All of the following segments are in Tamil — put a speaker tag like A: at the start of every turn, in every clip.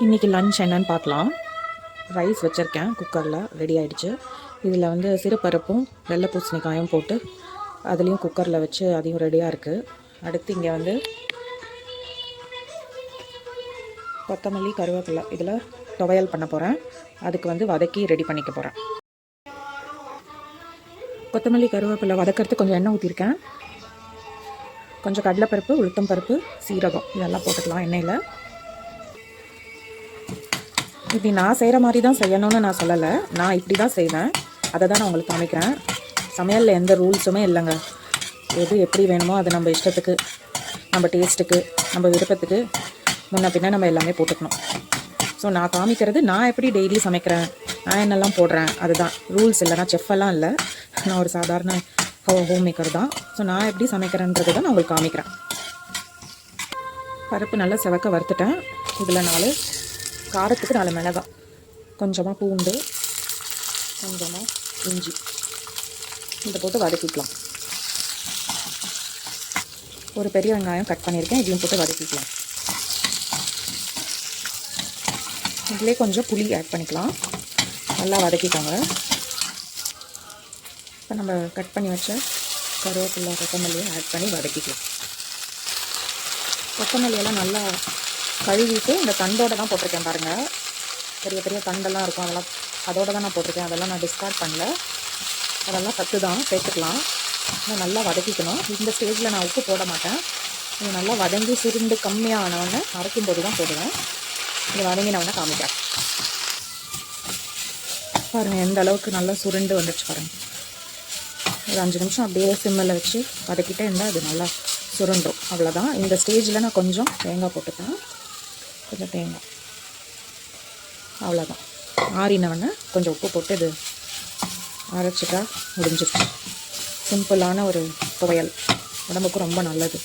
A: இன்றைக்கி லன்ச் என்னன்னு பார்க்கலாம். ரைஸ் வச்சுருக்கேன், குக்கரில் ரெடி ஆகிடுச்சு. இதில் வந்து சிறுபருப்பும் வெள்ளை பூசணிக்காயும் போட்டு அதுலேயும் குக்கரில் வச்சு அதையும் ரெடியாக இருக்குது. அடுத்து இங்கே வந்து கொத்தமல்லி கருவேப்பிலை இதில் துவையல் பண்ண போகிறேன். அதுக்கு வந்து வதக்கி ரெடி பண்ணிக்க போகிறேன். கொத்தமல்லி கருவேப்பிலை வதக்கிறதுக்கு கொஞ்சம் எண்ணெய் ஊற்றிருக்கேன். கொஞ்சம் கடலைப்பருப்பு, உளுத்தம் பருப்பு, சீரகம் இதெல்லாம் போட்டுக்கலாம் எண்ணெயில். இப்படி நான் செய்கிற மாதிரி தான் செய்யணும்னு நான் சொல்லலை, நான் இப்படி தான் செய்வேன். அதை தான் நான் உங்களுக்கு காமிக்கிறேன். சமையலில் எந்த ரூல்ஸுமே இல்லைங்க. எது எப்படி வேணுமோ அது நம்ம இஷ்டத்துக்கு, நம்ம டேஸ்ட்டுக்கு, நம்ம விருப்பத்துக்கு முன்ன பின்ன நம்ம எல்லாமே போட்டுக்கணும். ஸோ நான் காமிக்கிறது நான் எப்படி டெய்லி சமைக்கிறேன், நான் என்னெல்லாம் போடுறேன், அதுதான் ரூல்ஸ் இல்லை. நான் செஃப்பெல்லாம் இல்லை, நான் ஒரு சாதாரண ஹோம் மேக்கர் தான். ஸோ நான் எப்படி சமைக்கிறேன்றது தான் நான் உங்களுக்கு காமிக்கிறேன். பருப்பு நல்லா செவக்க வறுத்துட்டேன். இதில் 4 காரத்துக்கு 4 மிளகாய், கொஞ்சமாக பூண்டு, கொஞ்சமாக இஞ்சி இதை போட்டு வதக்கிக்கலாம். ஒரு பெரிய வெங்காயம் கட் பண்ணியிருக்கேன், இதையும் போட்டு வதக்கிக்கலாம். இதிலே கொஞ்சம் புளி ஆட் பண்ணிக்கலாம். நல்லா வதக்கிக்கோங்க. இப்போ நம்ம கட் பண்ணி வச்ச கருவேப்பிலை கொத்தமல்லியை ஆட் பண்ணி வதக்கிக்கலாம். கொத்தமல்லியெல்லாம் நல்லா கழுவிட்டு இந்த தண்டோடு தான் போட்டிருக்கேன் பாருங்கள். பெரிய பெரிய தண்டெல்லாம் இருக்கும், அதோடு தான் நான் போட்டிருக்கேன். அதெல்லாம் நான் டிஸ்கார்ட் பண்ணல, அதெல்லாம் சத்து தான், சேர்த்துக்கலாம். ஆனால் நல்லா வதக்கிக்கணும். இந்த ஸ்டேஜில் நான் உப்பு போட மாட்டேன். இது நல்லா வதங்கி சுருண்டு கம்மியானவொடனே அரைக்கும் போது தான் போடுவேன். இது வதங்கினவொடனே காமிக்கிறேன் பாருங்கள். எந்த அளவுக்கு நல்லா சுருண்டு வந்துடுச்சு பாருங்கள். ஒரு 5 நிமிஷம் அப்படியே சிம்மில் வச்சு வதக்கிட்டே இருந்தால் அது நல்லா சுருண்டும். அவ்வளோதான். இந்த ஸ்டேஜில் நான் கொஞ்சம் தேங்காய் போட்டுப்பேன், கொஞ்சம் தேங்காய், அவ்வளோதான். ஆறினவொடனே கொஞ்சம் உப்பு போட்டு இது அரைச்சிட்டா முடிஞ்சிச்சு. சிம்பிளான ஒரு துவையல், உடம்புக்கு ரொம்ப நல்லது.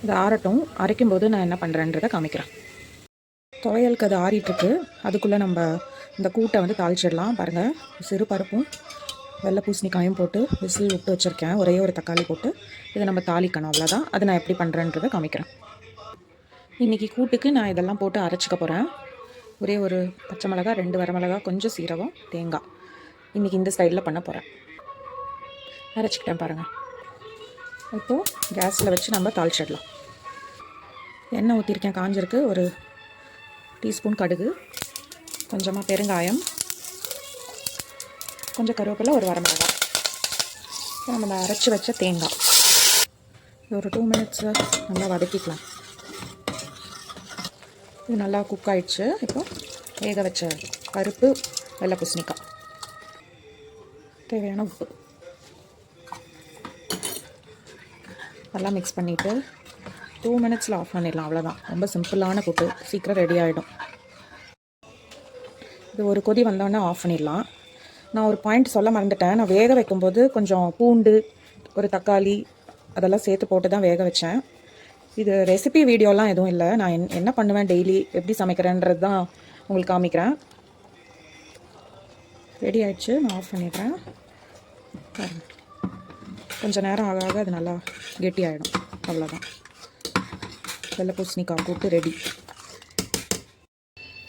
A: இது ஆறட்டும். அரைக்கும்போது நான் என்ன பண்ணுறேன்றதை காமிக்கிறேன். துவையலுக்கு அது ஆறிட்டுருக்கு. அதுக்குள்ளே நம்ம இந்த கூட்டை வந்து தாளிச்சிடலாம். பாருங்கள், சிறு பருப்பும் வெள்ளை பூசணிக்காயும் போட்டு விசில் விட்டு வச்சுருக்கேன். ஒரே ஒரு தக்காளி போட்டு இதை நம்ம தாளிக்கணும், அவ்வளோதான். அது நான் எப்படி பண்ணுறேன்றதை காமிக்கிறேன். இன்றைக்கி கூட்டுக்கு நான் இதெல்லாம் போட்டு அரைச்சிக்க போகிறேன். ஒரே ஒரு பச்சை மிளகா, 2 வரமிளகா, கொஞ்சம் சீரகம், தேங்காய். இன்றைக்கி இந்த ஸ்டைலில் பண்ண போகிறேன். அரைச்சிக்கிட்டேன் பாருங்கள். இப்போது கேஸில் வச்சு நம்ம தாளிச்சிடலாம். எண்ணெய் ஊற்றிருக்கேன், காஞ்சிருக்கு. ஒரு டீஸ்பூன் கடுகு, கொஞ்சமாக பெருங்காயம், கொஞ்சம் கருவேப்பிலை, ஒரு வரமிளகாய், நம்ம அரைச்சி வச்ச தேங்காய். ஒரு 2 மினிட்ஸ் நல்லா வதக்கிக்கலாம். இது நல்லா குக் ஆகிடுச்சு. இப்போ வேக வச்ச பருப்பு, வெள்ளை பூசணிக்காய், தேவையான உப்பு நல்லா மிக்ஸ் பண்ணிவிட்டு 2 மினிட்ஸில் ஆஃப் பண்ணிடலாம். அவ்வளோதான். ரொம்ப சிம்பிளான கூட்டு, சீக்கிரம் ரெடி ஆகிடும். இது ஒரு கொதி வந்தோடனே ஆஃப் பண்ணிடலாம். நான் ஒரு பாயிண்ட் சொல்ல மறந்துட்டேன். நான் வேக வைக்கும்போது கொஞ்சம் பூண்டு, ஒரு தக்காளி அதெல்லாம் சேர்த்து போட்டு தான் வேக வச்சேன். இது ரெசிபி வீடியோலாம் எதுவும் இல்லை. நான் என்ன பண்ணுவேன், டெய்லி எப்படி சமைக்கிறேன்றது தான் உங்களுக்கு காமிக்கிறேன். ரெடி ஆகிடுச்சு. நான் ஆஃப் பண்ணிடுறேன். கொஞ்சம் நேரம் ஆக ஆக அது நல்லா கெட்டி ஆகிடும். அவ்வளோதான். வெள்ளை பூசணிக்காய் கூட்டு ரெடி.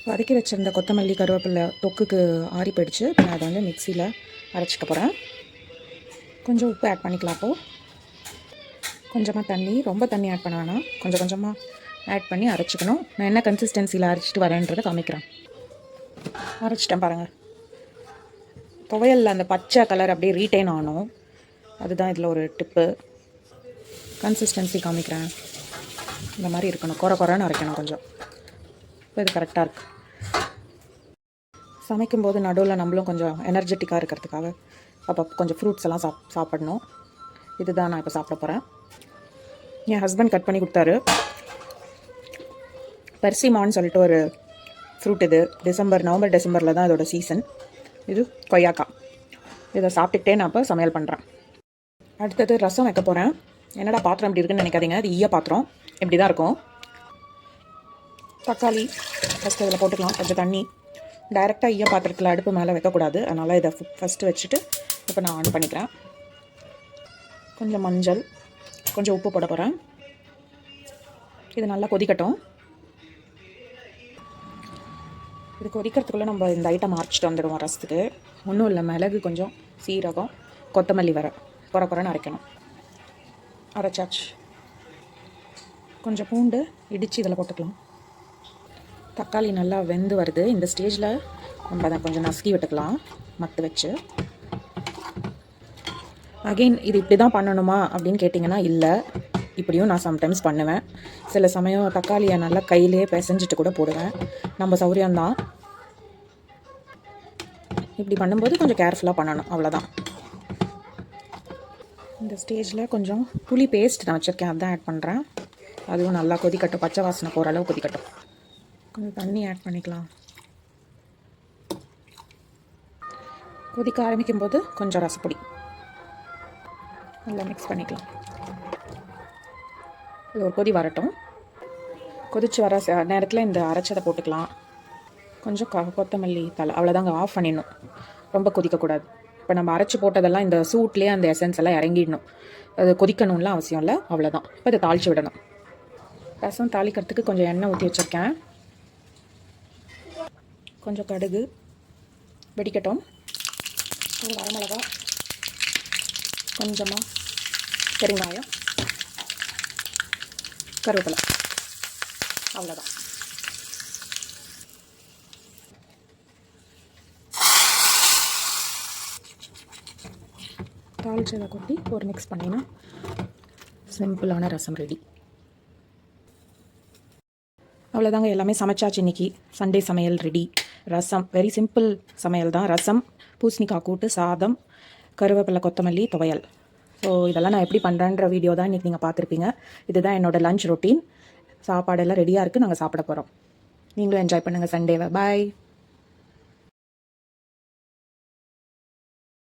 A: வதக்கி வச்சுருந்த கொத்தமல்லி கருவேப்பிலை தொக்குக்கு ஆறி போயிடுச்சு. இப்போ நான் அதை வந்து மிக்சியில் அரைச்சிக்க போகிறேன். கொஞ்சம் உப்பு ஆட் பண்ணிக்கலாம். அப்போது கொஞ்சமாக தண்ணி, ரொம்ப தண்ணி ஆட் பண்ண வேணாம், கொஞ்சம் கொஞ்சமாக ஆட் பண்ணி அரைச்சிக்கணும். நான் என்ன கன்சிஸ்டன்சியில் அரைச்சிட்டு வரேன்றதை காமிக்கிறேன். அரைச்சிட்டேன் பாருங்கள். துவையலில் அந்த பச்சை கலர் அப்படியே ரீட்டைன் ஆகணும், அதுதான் இதில் ஒரு டிப்பு. கன்சிஸ்டன்சி காமிக்கிறேன். இந்த மாதிரி இருக்கணும், குறை குறைன்னு அரைக்கணும் கொஞ்சம். இப்போ இது கரெக்டாக இருக்குது. சமைக்கும்போது நடுவில் நம்மளும் கொஞ்சம் எனர்ஜெட்டிக்காக இருக்கிறதுக்காக அப்போ கொஞ்சம் ஃப்ரூட்ஸ் எல்லாம் சாப்பிடணும். இதுதான் நான் இப்போ சாப்பிட போகிறேன். என் ஹஸ்பண்ட் கட் பண்ணி கொடுத்தாரு. பெர்சிமான்னு சொல்லிட்டு ஒரு ஃப்ரூட். இது நவம்பர் டிசம்பரில் தான் இதோட சீசன். இது கொய்யாக்காய். இதை சாப்பிட்டுக்கிட்டே நான் இப்போ சமையல் பண்ணுறேன். அடுத்தது ரசம் வைக்க போகிறேன். என்னடா பாத்திரம் இப்படி இருக்குன்னு நினைக்காதீங்க, அது ஈய பாத்திரம், இப்படி தான் இருக்கும். தக்காளி ஃபஸ்ட்டு இதில் போட்டுக்கலாம். கொஞ்சம் தண்ணி. டைரெக்டாக ஈய பாத்திரத்தில் அடுப்பு மேலே வைக்கக்கூடாது, அதனால் இதை ஃபஸ்ட்டு வச்சுட்டு இப்போ நான் ஆன் பண்ணிக்கிறேன். கொஞ்சம் மஞ்சள், கொஞ்சம் உப்பு போட போகிறேன். இது நல்லா கொதிக்கட்டும். இது கொதிக்கிறதுக்குள்ளே நம்ம இந்த ஐட்டம் அரைச்சிட்டு வந்துடுவோம் ரசத்துக்கு. ஒன்றும் இல்லை, மிளகு கொஞ்சம், சீரகம், கொத்தமல்லி வர குறைன்னு அரைக்கணும். அரைச்சாச்சு. கொஞ்சம் பூண்டு இடித்து இதில் போட்டுக்கலாம். தக்காளி நல்லா வெந்து வருது. இந்த ஸ்டேஜில் நம்ம அதை கொஞ்சம் நசுக்கி விட்டுக்கலாம் மத்து வச்சு. அகெயின் இது இப்படி தான் பண்ணணுமா அப்படின்னு கேட்டிங்கன்னா இல்லை, இப்படியும் நான் சம்டைம்ஸ் பண்ணுவேன். சில சமயம் தக்காளியை நல்லா கையிலே பிசைஞ்சிட்டு கூட போடுவேன். நம்ம சௌரியம்தான். இப்படி பண்ணும்போது கொஞ்சம் கேர்ஃபுல்லாக பண்ணணும், அவ்வளோதான். இந்த ஸ்டேஜில் கொஞ்சம் புளி பேஸ்ட் நான் வச்சுருக்கேன், அதான் ஆட் பண்ணுறேன். அதுவும் நல்லா கொதிக்கட்டும், பச்சை வாசனை போகிற அளவு கொதிக்கட்டும். கொஞ்சம் தண்ணி ஆட் பண்ணிக்கலாம். கொதிக்க ஆரம்பிக்கும் போது கொஞ்சம் ரசப்பொடி நல்லா மிக்ஸ் பண்ணிக்கலாம். இது ஒரு கொதி வரட்டும். கொதித்து வர நேரத்தில் இந்த அரைச்சதை போட்டுக்கலாம். கொஞ்சம் கொத்தமல்லி தலை, அவ்வளோதாங்க. ஆஃப் பண்ணிடணும், ரொம்ப கொதிக்கக்கூடாது. இப்போ நம்ம அரைச்சி போட்டதெல்லாம் இந்த சூட்லேயே அந்த எசன்ஸ் எல்லாம் இறங்கிடணும். அது கொதிக்கணும்லாம் அவசியம் இல்லை, அவ்வளோதான். இப்போ இதை தாளித்து விடணும். ரசம் தாளிக்கிறதுக்கு கொஞ்சம் எண்ணெய் ஊற்றி வச்சுருக்கேன். கொஞ்சம் கடுகு வெடிக்கட்டும். ஒரு வரமிளகா, கொஞ்சமாக பெருங்காயம், கருவேப்பிலை, அவ்வளோதான். தாளிச்சதை கொட்டி ஒரு மிக்ஸ் பண்ணினா சிம்பிளான ரசம் ரெடி. அவ்வளோதாங்க, எல்லாமே சமைச்சாச்சு. இன்றைக்கி சண்டே சமையல் ரெடி. ரசம் வெரி சிம்பிள் சமையல் தான். ரசம், பூசணிக்காய் கூட்டு, சாதம், கருவேப்பிலை, கொத்தமல்லி, துவையல். ஸோ இதெல்லாம் நான் எப்படி பண்ணுறேன்ற வீடியோ தான் இன்றைக்கி நீங்கள் பார்த்துருப்பீங்க. இதுதான் என்னோடய லஞ்ச் ரொட்டீன். சாப்பாடெல்லாம் ரெடியாக இருக்குது, நாங்கள் சாப்பிட போகிறோம். நீங்களும் என்ஜாய் பண்ணுங்கள் சண்டேவை. பாய்.